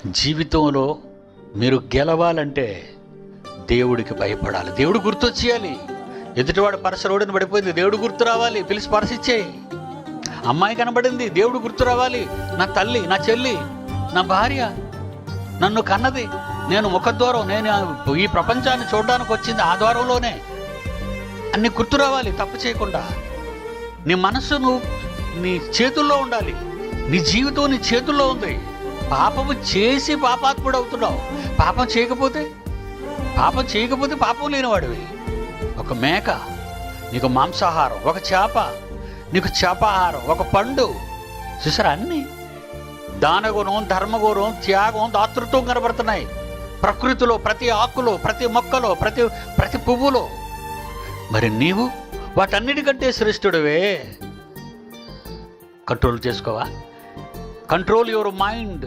జీవితంలో మీరు గెలవాలంటే దేవుడికి భయపడాలి. దేవుడు గుర్తొచ్చేయాలి. ఎదుటివాడు పరస రోడ్డున పడిపోయింది, దేవుడు గుర్తు రావాలి, పిలిచి పరసిచ్చేయి. అమ్మాయి కనబడింది, దేవుడు గుర్తు రావాలి. నా తల్లి, నా చెల్లి, నా భార్య, నన్ను కన్నది, నేను ముఖద్వారం, నేను ఈ ప్రపంచాన్ని చూడడానికి వచ్చింది ఆ ద్వారంలోనే, అన్ని గుర్తు రావాలి. తప్పు చేయకుండా నీ మనస్సు నువ్వు నీ చేతుల్లో ఉండాలి. నీ జీవితం నీ చేతుల్లో ఉంది. పాపము చేసి పాపాత్ముడు అవుతున్నావు. పాపం చేయకపోతే పాపం లేనివాడివి. ఒక మేక నీకు మాంసాహారం, ఒక చేప నీకు చేపాహారం, ఒక పండు. చూసారా, అన్నీ దానగుణం, ధర్మగుణం, త్యాగం, దాతృత్వం కనబడుతున్నాయి ప్రకృతిలో, ప్రతి ఆకులో, ప్రతి మొక్కలో, ప్రతి పువ్వులో. మరి నీవు వాటన్నిటికంటే శ్రేష్ఠుడివే. కంట్రోల్ చేసుకోవా? Control your mind.